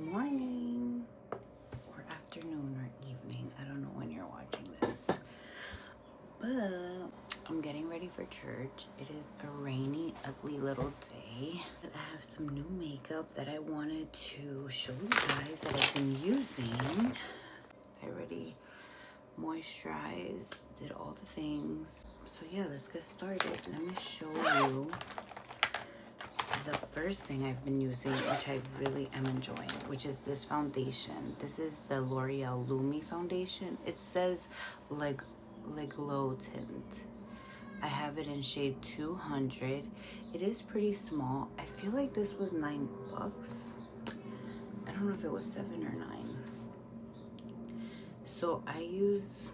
morning or afternoon or evening. I don't know when you're watching this, but I'm getting ready for church. It is a rainy, ugly little day. I have some new makeup that I wanted to show you guys that I've been using. I already moisturized, did all the things. So yeah, let's get started. Let me show you the first thing I've been using, which I really am enjoying, which is this foundation. This is the L'Oreal Lumi foundation. It says Le Glow tint. I have it in shade 200. It is pretty small. I feel like this was $9. I don't know if it was 7 or 9. So I use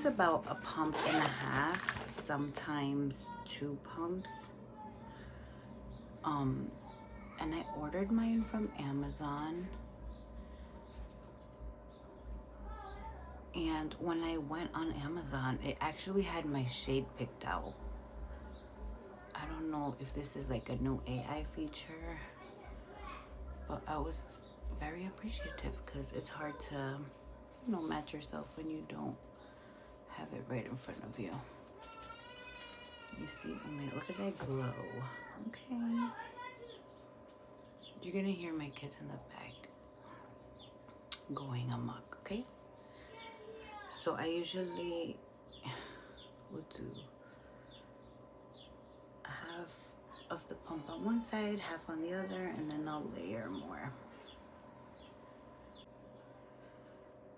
about a pump and a half, sometimes 2 pumps. And I ordered mine from Amazon. And when I went on Amazon, it actually had my shade picked out. I don't know if this is like a new AI feature, but I was very appreciative because it's hard to, match yourself when you don't have it right in front of you. You see, look at that glow. Okay. You're gonna hear my kids in the back going amok, okay? So I usually would do half of the pump on one side, half on the other, and then I'll layer more.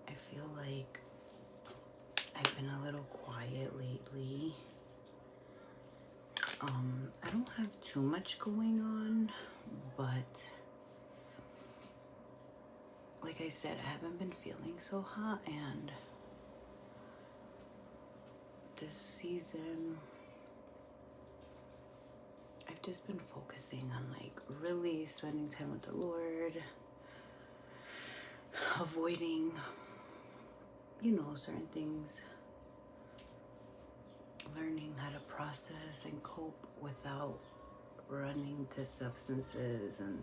I feel like I've been a little quiet lately. I don't have too much going on, but like I said, I haven't been feeling so hot, and this season I've just been focusing on like really spending time with the Lord, avoiding, certain things, learning how to process and cope without running to substances. And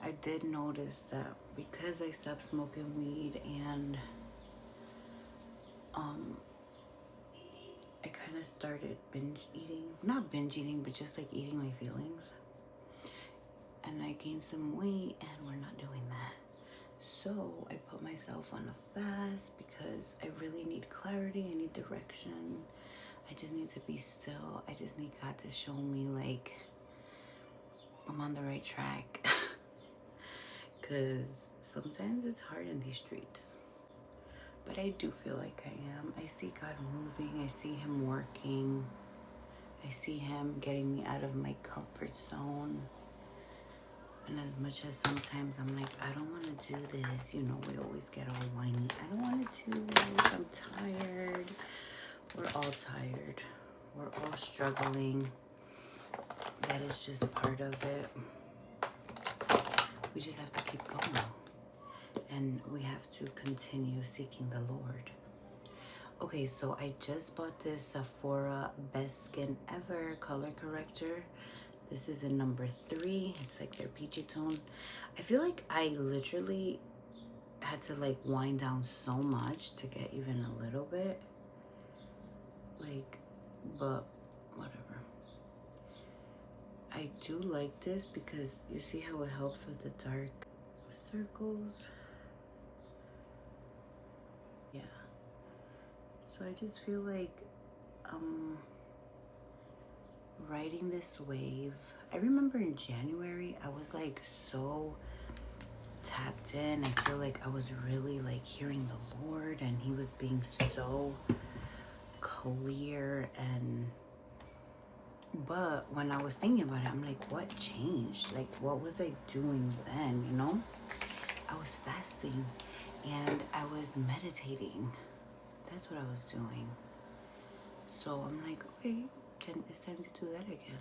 I did notice that because I stopped smoking weed and I kind of started not binge eating, but just like eating my feelings. And I gained some weight, and we're not doing that. So I put myself on a fast because I really need clarity. I need direction. I just need to be still. I just need God to show me like I'm on the right track. Because sometimes it's hard in these streets. But I do feel like I am. I see God moving. I see him working. I see him getting me out of my comfort zone. And as much as sometimes I'm like, I don't want to do this. We always get all whiny. I don't want to do this. I'm tired. We're all tired. We're all struggling. That is just part of it. We just have to keep going. And we have to continue seeking the Lord. Okay, so I just bought this Sephora Best Skin Ever color corrector. This is in number 3. It's like their peachy tone. I feel like I literally had to like wind down so much to get even a little bit. But whatever. I do like this because you see how it helps with the dark circles. Yeah. So I just feel like riding this wave. I remember in January, I was like so tapped in. I feel like I was really like hearing the Lord, and he was being so clear. But when I was thinking about it, I'm like, what changed? Like, what was I doing then, I was fasting and I was meditating. That's what I was doing. So I'm like, okay, it's time to do that again.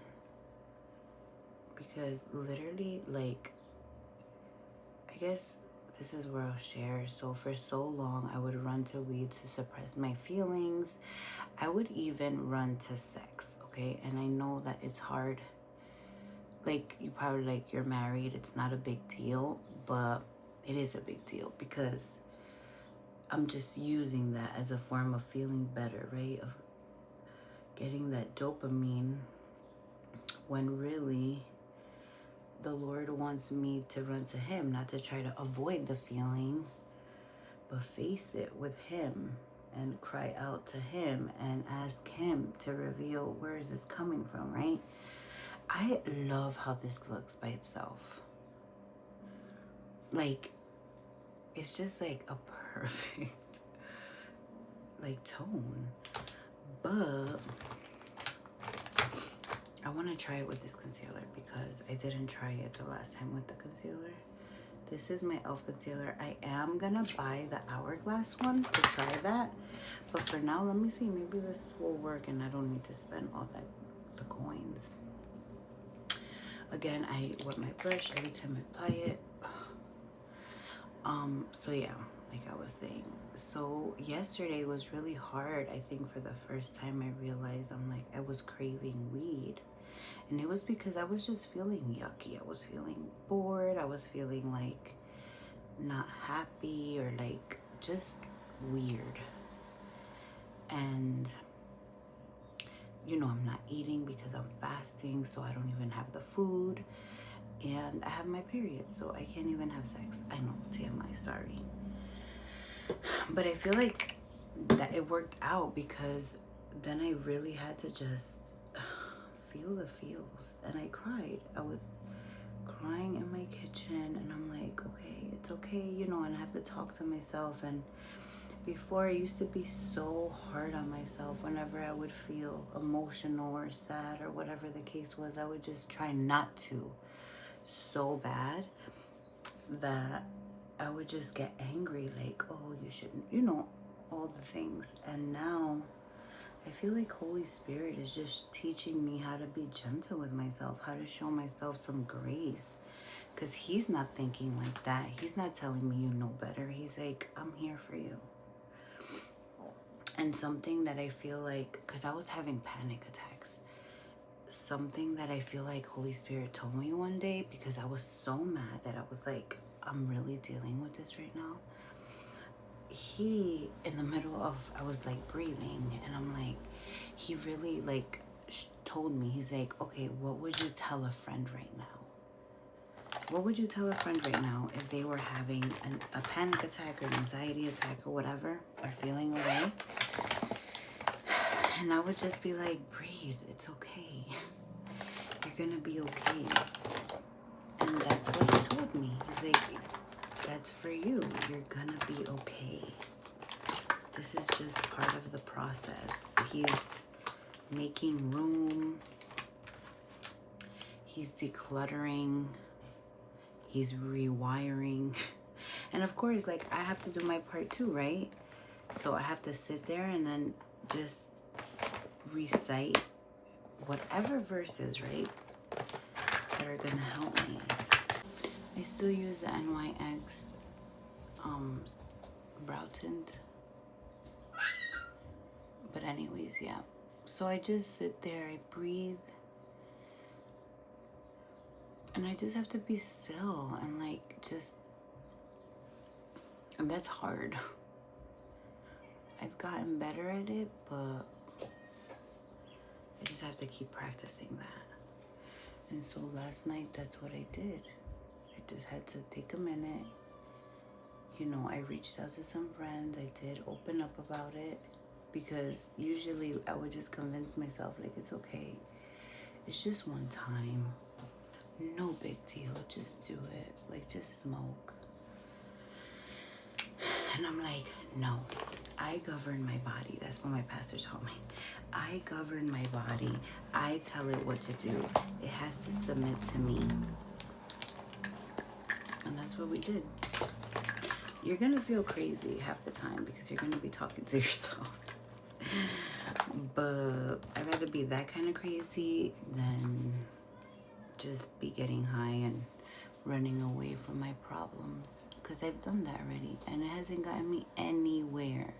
Because literally, like, I guess this is where I'll share. So for so long, I would run to weed to suppress my feelings. I would even run to sex, okay? And I know that it's hard like, you probably like, you're married, it's not a big deal, but it is a big deal because I'm just using that as a form of feeling better, right? Of getting that dopamine, when really the Lord wants me to run to Him, not to try to avoid the feeling, but face it with Him and cry out to Him and ask Him to reveal where is this coming from, right? I love how this looks by itself. Like, it's just like a perfect like tone. But I want to try it with this concealer because I didn't try it the last time with the concealer. This is my e.l.f. concealer. I am gonna buy the Hourglass one to try that. But for now, let me see. Maybe this will work and I don't need to spend all that the coins. Again, I wet my brush every time I apply it. So yeah, like I was saying. So yesterday was really hard. I think for the first time I realized I was craving weed. And it was because I was just feeling yucky. I was feeling bored. I was feeling like not happy or like just weird. And you know, I'm not eating because I'm fasting, so I don't even have the food. And I have my period, so I can't even have sex. I know, TMI, sorry. But I feel like that it worked out because then I really had to just feel the feels. And I cried. I was crying in my kitchen and I'm like, okay, it's okay, you know, and I have to talk to myself. And before, I used to be so hard on myself. Whenever I would feel emotional or sad or whatever the case was, I would just try not to so bad that I would just get angry, like, oh, you shouldn't, you know, all the things. And now I feel like Holy Spirit is just teaching me how to be gentle with myself, how to show myself some grace. Because He's not thinking like that. He's not telling me you know better. He's like, I'm here for you. And something that I feel like, because I was having panic attacks, something that I feel like Holy Spirit told me one day, because I was so mad that I was like, I'm really dealing with this right now. He, in the middle of, I was like breathing, and I'm like, He really like told me, He's like, okay, what would you tell a friend right now? What would you tell a friend right now if they were having a panic attack or an anxiety attack or whatever, or feeling away? And I would just be like, breathe, it's okay. You're gonna be okay. And that's what He told me. He's like, that's for you. You're gonna be okay. This is just part of the process. He's making room. He's decluttering. He's rewiring. And of course, like, I have to do my part too, right? So I have to sit there and then just recite whatever verses, right, that are gonna help me. I still use the NYX brow tint. But anyways, yeah. So I just sit there, I breathe, and I just have to be still and like just, and that's hard. I've gotten better at it, but I just have to keep practicing that. And so last night, that's what I did. I just had to take a minute. You know, I reached out to some friends. I did open up about it because usually I would just convince myself, like, it's okay. It's just one time. No big deal. Just do it. Like, just smoke. And I'm like, no, I govern my body. That's what my pastor told me. I govern my body. I tell it what to do. It has to submit to me. And that's what we did. You're going to feel crazy half the time because you're going to be talking to yourself. But I'd rather be that kind of crazy than just be getting high and running away from my problems. Because I've done that already and it hasn't gotten me anywhere.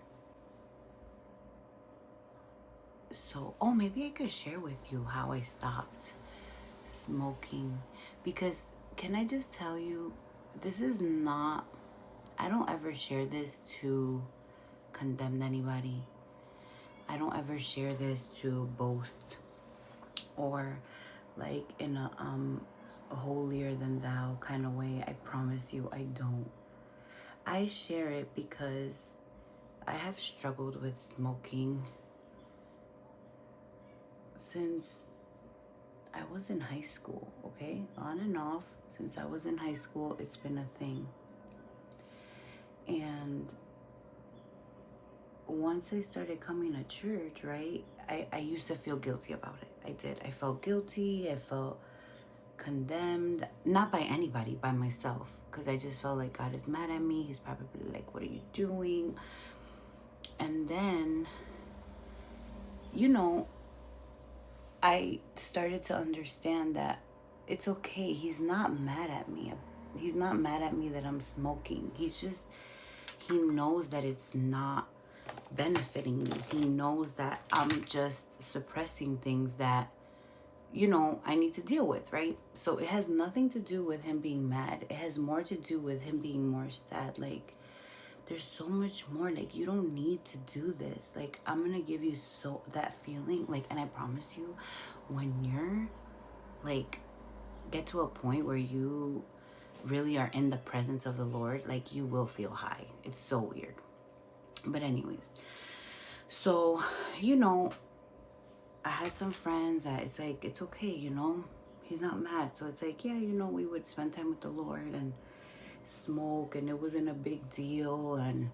So, oh, maybe I could share with you how I stopped smoking. Because can I just tell you, this is not, I don't ever share this to condemn anybody. I don't ever share this to boast or like in a holier than thou kind of way. I promise you I don't. I share it because I have struggled with smoking since I was in high school, okay? On and off, since I was in high school, it's been a thing. And once I started coming to church, right, I used to feel guilty about it. I did. I felt guilty. I felt condemned. Not by anybody, by myself. Because I just felt like God is mad at me. He's probably like, what are you doing? And then, you know, I started to understand that it's okay. He's not mad at me. He's not mad at me that I'm smoking. He knows that it's not benefiting me. He knows that I'm just suppressing things that, you know, I need to deal with, right? So it has nothing to do with him being mad. It has more to do with him being more sad. Like, there's so much more. Like, you don't need to do this. Like, I'm gonna give you so that feeling. Like, and I promise you, when you're like get to a point where you really are in the presence of the Lord, like, you will feel high. It's so weird. But anyways, so, you know, I had some friends that it's like, it's okay, you know, he's not mad. So it's like, yeah, you know, we would spend time with the Lord and smoke, and it wasn't a big deal. And,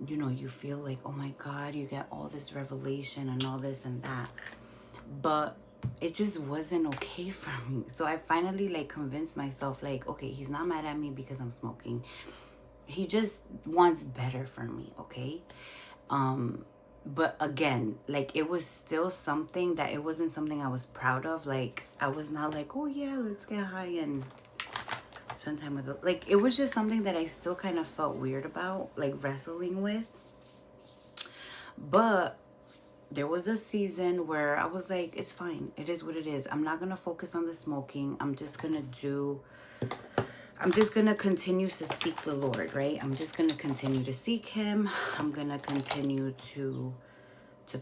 you know, you feel like, oh my God, you get all this revelation and all this and that. But it just wasn't okay for me. So I finally like convinced myself, like, okay, he's not mad at me because I'm smoking. He just wants better for me, okay? But again, like, it was still something that it wasn't something I was proud of. Like, I was not like, oh yeah, let's get high and spend time with it. Like, it was just something that I still kind of felt weird about, like wrestling with. But there was a season where I was like, it's fine. It is what it is. I'm not going to focus on the smoking. I'm just going to continue to seek the Lord, right? I'm just going to continue to seek him. I'm going to continue to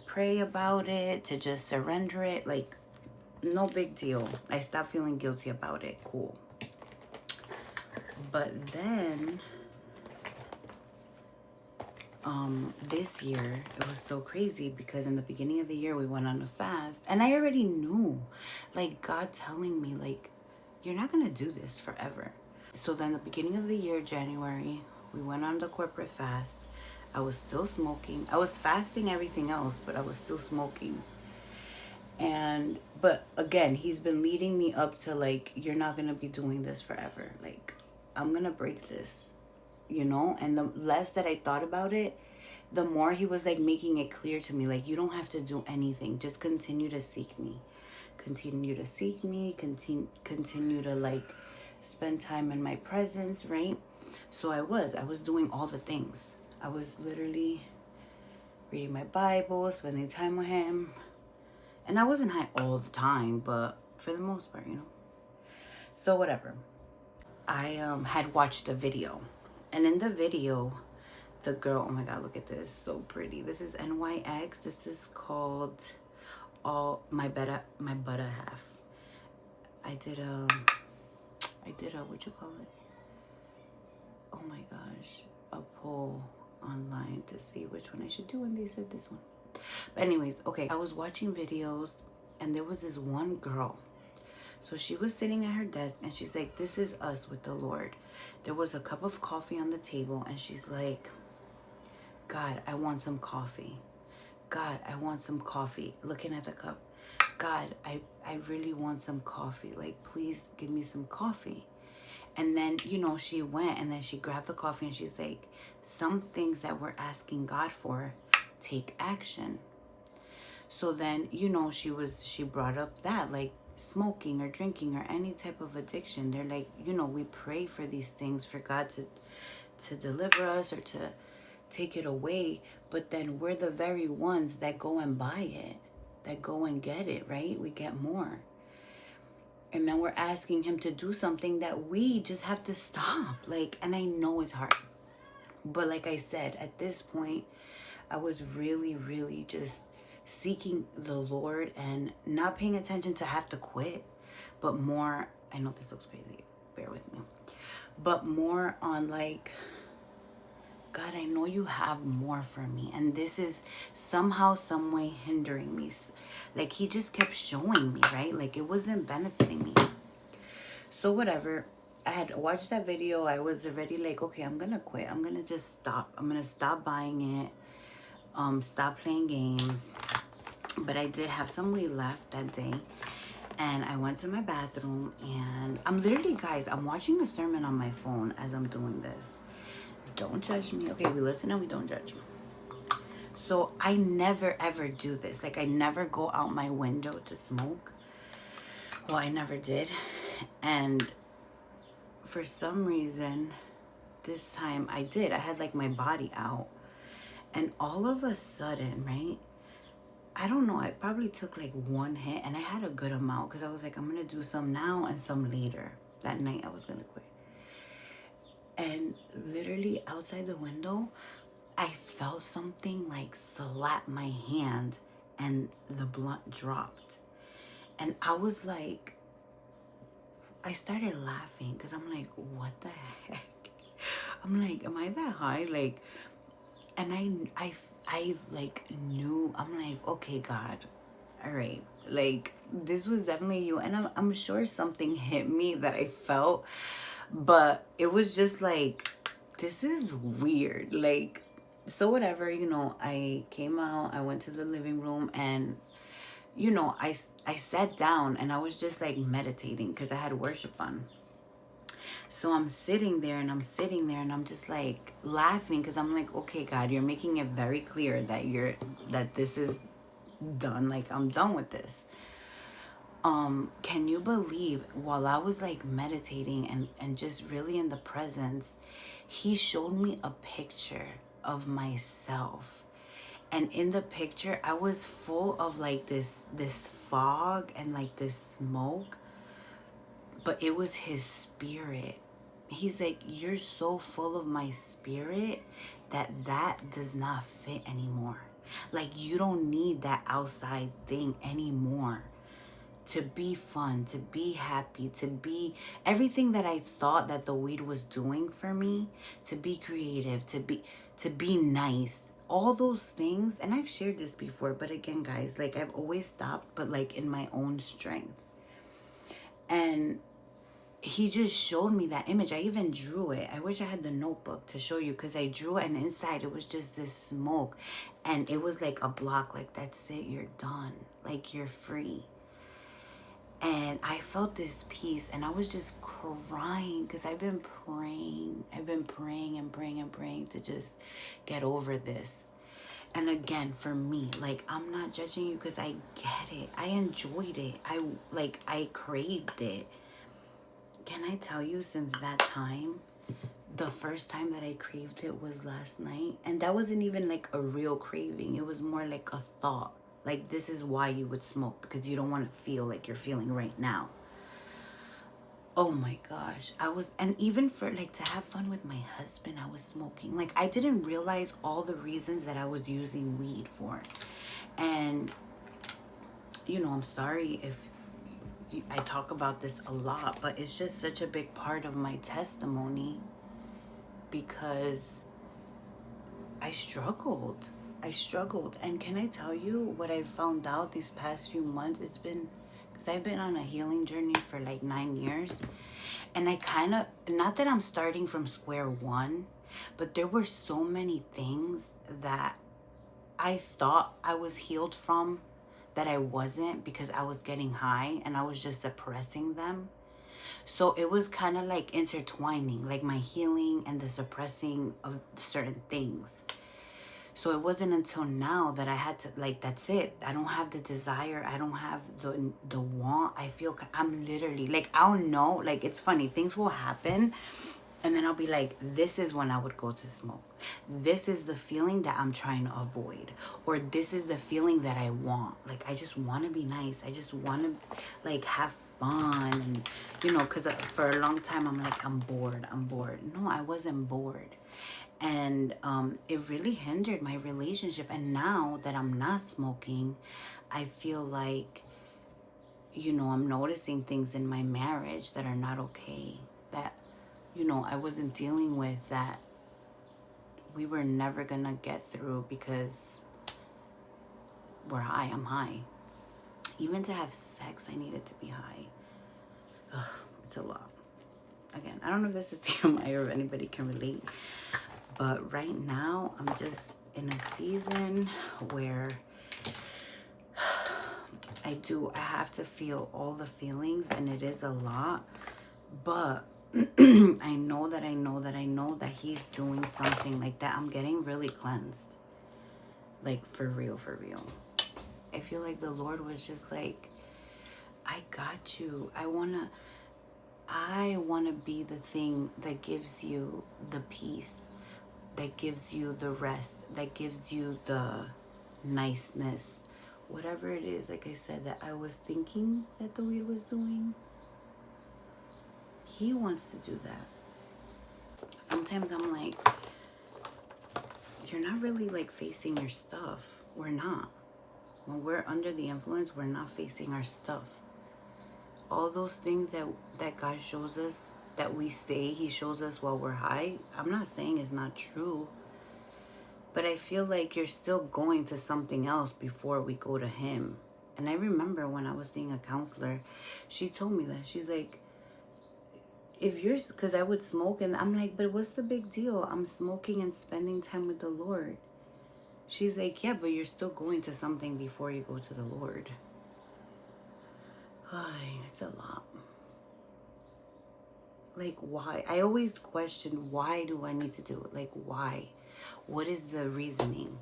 pray about it, to just surrender it. Like, no big deal. I stopped feeling guilty about it. Cool. But then, this year, it was so crazy because in the beginning of the year, we went on a fast. And I already knew, like, God telling me, like, you're not going to do this forever. So then the beginning of the year, January, we went on the corporate fast. I was still smoking. I was fasting everything else, but I was still smoking. But again, he's been leading me up to, like, you're not going to be doing this forever. Like, I'm going to break this, you know? And the less that I thought about it, the more he was, like, making it clear to me, like, you don't have to do anything. Just continue to seek me. Continue to seek me. Continue to, like, spend time in my presence, right? So I was doing all the things. I was literally reading my Bible, spending time with him. And I wasn't high all the time, but for the most part, you know. So whatever. I had watched a video. And in the video, the girl, oh my God, look at this. So pretty. This is NYX. This is called All My Better Half. I did a, what you call it? Oh my gosh. A poll online to see which one I should do, and they said this one. But anyways, okay, I was watching videos and there was this one girl. So she was sitting at her desk and she's like, this is us with the Lord. There was a cup of coffee on the table and she's like, God, I want some coffee. God, I want some coffee. Looking at the cup. God, I really want some coffee. Like, please give me some coffee. And then, you know, she went and then she grabbed the coffee and she's like, some things that we're asking God for, take action. So then, you know, she brought up that, like, smoking or drinking or any type of addiction. They're like, you know, we pray for these things for God to deliver us or to take it away. But then we're the very ones that go and buy it, that go and get it, right? We get more. And then we're asking him to do something that we just have to stop. Like, and I know it's hard. But like I said, at this point, I was really, really just seeking the Lord and not paying attention to have to quit, but more, I know this looks crazy, bear with me, but more on like, God, I know you have more for me. And this is somehow, some way hindering me. Like he just kept showing me, right? Like it wasn't benefiting me. So whatever. I had watched that video. I was already like, okay, I'm going to quit. I'm going to just stop. I'm going to stop buying it. Stop playing games. But I did have some weed left that day. And I went to my bathroom and I'm literally, guys, I'm watching a sermon on my phone as I'm doing this. Don't judge me. Okay, we listen and we don't judge. So I never ever do this. Like I never go out my window to smoke. Well, I never did. And for some reason, this time I did. I had like my body out. And all of a sudden, right? I don't know. I probably took like one hit and I had a good amount because I was like, I'm going to do some now and some later. That night I was going to quit. And literally outside the window, I felt something like slap my hand and the blunt dropped. And I was like, I started laughing because I'm like, what the heck? I'm like, am I that high? Like, and I like knew, I'm like, okay, God, all right. Like, this was definitely you. And I'm sure something hit me that I felt, but it was just like, this is weird. Like, so whatever, you know, I came out, I went to the living room and, you know, I sat down and I was just like meditating because I had worship on. So I'm sitting there and I'm just like laughing because I'm like, okay, God, you're making it very clear that this is done. Like I'm done with this. Can you believe while I was like meditating and just really in the presence, he showed me a picture of myself. And in the picture, I was full of like this fog and like this smoke, but it was his spirit. He's like, you're so full of my spirit that does not fit anymore. Like you don't need that outside thing anymore to be fun, to be happy, to be everything that I thought that the weed was doing for me, to be creative, to be nice, all those things. And I've shared this before, but again, guys, like I've always stopped, but like in my own strength. And he just showed me that image. I even drew it. I wish I had the notebook to show you because I drew it and inside it was just this smoke. And it was like a block, like that's it, you're done. Like you're free. And I felt this peace and I was just crying because I've been praying and praying to just get over this. And again, for me, like I'm not judging you because I get it. I enjoyed it. I craved it. Can I tell you, since that time, the first time that I craved it was last night. And that wasn't even like a real craving. It was more like a thought. Like, this is why you would smoke, because you don't want to feel like you're feeling right now. Oh my gosh. And even for like to have fun with my husband, I was smoking. Like, I didn't realize all the reasons that I was using weed for. And, you know, I'm sorry if I talk about this a lot, but it's just such a big part of my testimony because I struggled. And can I tell you what I found out these past few months? It's been, because I've been on a healing journey for like 9 years. And I kind of, not that I'm starting from square one, but there were so many things that I thought I was healed from that I wasn't, because I was getting high and I was just suppressing them. So it was kind of like intertwining, like my healing and the suppressing of certain things. So it wasn't until now that I had to, like, that's it. I don't have the desire. I don't have the want. I feel I'm literally, like, I don't know. Like, it's funny. Things will happen And then I'll be like, this is when I would go to smoke. This is the feeling that I'm trying to avoid. Or this is the feeling that I want. Like, I just want to be nice. I just want to, like, have fun. And, you know, because for a long time, I'm like, I'm bored. I'm bored. No, I wasn't bored. And it really hindered my relationship. And now that I'm not smoking, I feel like, you know, I'm noticing things in my marriage that are not okay. That, you know, I wasn't dealing with, that we were never gonna get through because we're high. I'm high. Even to have sex, I needed to be high. Ugh, it's a lot. Again, I don't know if this is TMI or if anybody can relate, but right now I'm just in a season where I have to feel all the feelings, and it is a lot, but I know that he's doing something like that. I'm getting really cleansed. Like, for real, for real. I feel like the Lord was just like, I got you. I wanna be the thing that gives you the peace, that gives you the rest, that gives you the niceness. Whatever it is, like I said, that I was thinking that the weed was doing, he wants to do that. Sometimes I'm like, you're not really like facing your stuff. We're not. When we're under the influence, we're not facing our stuff. All those things that God shows us, that we say he shows us while we're high, I'm not saying it's not true. But I feel like you're still going to something else before we go to him. And I remember when I was seeing a counselor, she told me that. She's like, if you're, because I would smoke, and I'm like, but what's the big deal? I'm smoking and spending time with the Lord. She's like, yeah, but you're still going to something before you go to the Lord. Ay, it's a lot. Like, why? I always question, why do I need to do it? Like, why? What is the reasoning?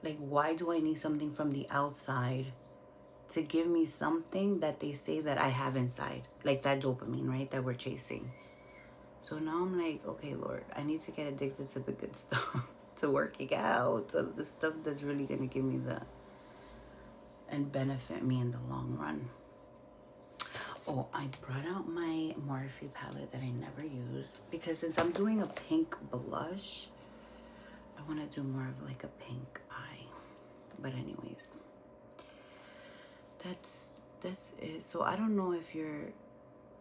Like, why do I need something from the outside to give me something that they say that I have inside? Like that dopamine, right? That we're chasing. So now I'm like, okay, Lord, I need to get addicted to the good stuff, to working out, to the stuff that's really going to give me and benefit me in the long run. Oh, I brought out my Morphe palette that I never use, because since I'm doing a pink blush, I want to do more of like a pink eye. But anyways, that's it. So I don't know if you're,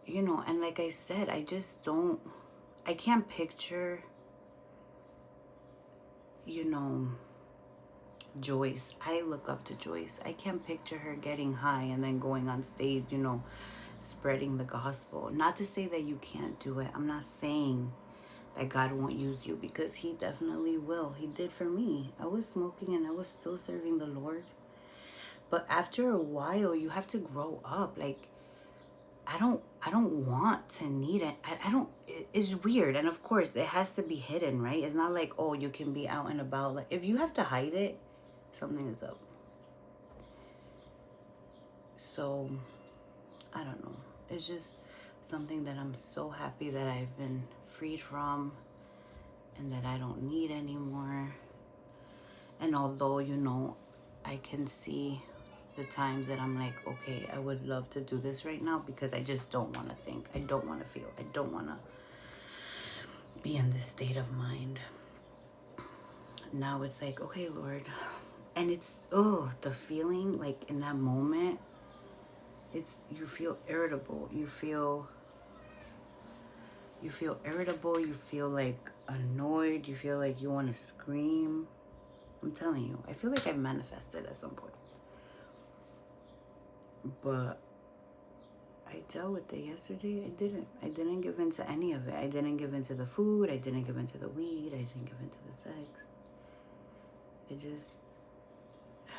you know, and like I said, I can't picture, you know, Joyce. I look up to Joyce. I can't picture her getting high and then going on stage, you know, spreading the gospel. Not to say that you can't do it. I'm not saying that God won't use you, because he definitely will. He did for me. I was smoking and I was still serving the Lord. But after a while, you have to grow up. Like, I don't want to need it. I don't, it's weird. And of course, it has to be hidden, right? It's not like, oh, you can be out and about. Like, if you have to hide it, something is up. So, I don't know. It's just something that I'm so happy that I've been freed from and that I don't need anymore. And although, you know, I can see the times that I'm like, okay, I would love to do this right now, because I just don't want to think. I don't want to feel. I don't want to be in this state of mind. Now it's like, okay, Lord. And it's, the feeling, like in that moment, you feel irritable. You feel irritable. You feel like annoyed. You feel like you want to scream. I'm telling you, I feel like I manifested at some point. But I dealt with it yesterday. I didn't give in to any of it. I didn't give in to the food. I didn't give in to the weed. I didn't give in to the sex. I just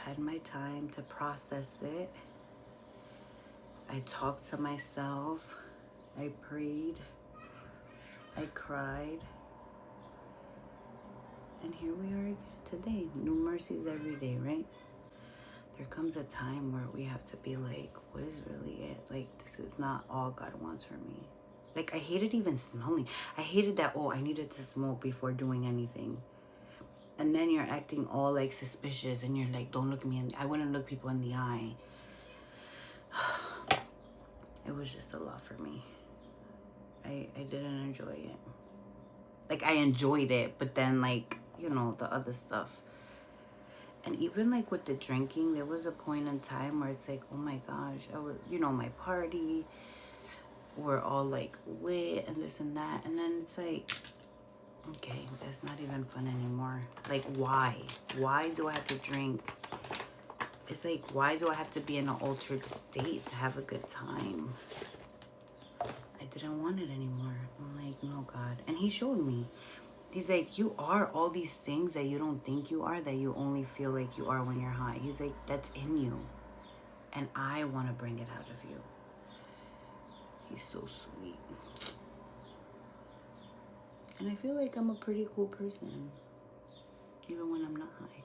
had my time to process it. I talked to myself. I prayed. I cried. And here we are again today. New mercies every day, right? There comes a time where we have to be like, what is really it? Like, this is not all God wants for me. Like, I hated even smelling. I hated that, oh, I needed to smoke before doing anything. And then you're acting all like suspicious and you're like, don't look me in, I wouldn't look people in the eye. It was just a lot for me. I didn't enjoy it. Like, I enjoyed it, but then, like, you know, the other stuff. And even like with the drinking, there was a point in time where it's like, oh my gosh, I was, you know, my party, we're all like lit and this and that. And then it's like, okay, that's not even fun anymore. Like, why? Why do I have to drink? It's like, why do I have to be in an altered state to have a good time? I didn't want it anymore. I'm like, no, God. And he showed me. He's like, you are all these things that you don't think you are, that you only feel like you are when you're high. He's like, that's in you. And I want to bring it out of you. He's so sweet. And I feel like I'm a pretty cool person, even when I'm not high.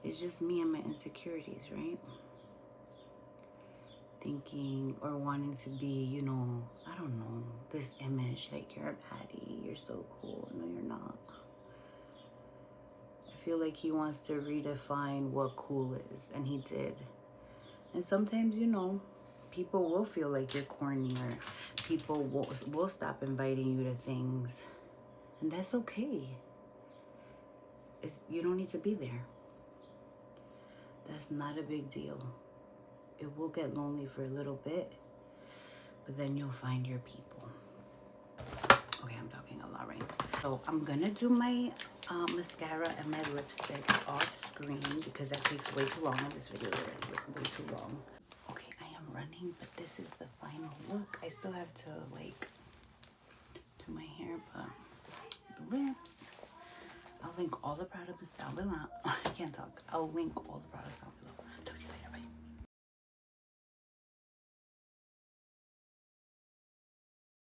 It's just me and my insecurities, right? Thinking or wanting to be, you know, I don't know, this image, like, you're a baddie, you're so cool. No, you're not. I feel like he wants to redefine what cool is, and he did. And sometimes, you know, people will feel like you're corny, or people will stop inviting you to things. And that's okay. You don't need to be there. That's not a big deal. It will get lonely for a little bit, but then you'll find your people. Okay, I'm talking a lot right now. So I'm gonna do my mascara and my lipstick off screen because that takes way too long, and this video is already way too long. Okay, I am running, but this is the final look. I still have to like do my hair, but the lips. I'll link all the products down below. I can't talk. I'll link all the products down below.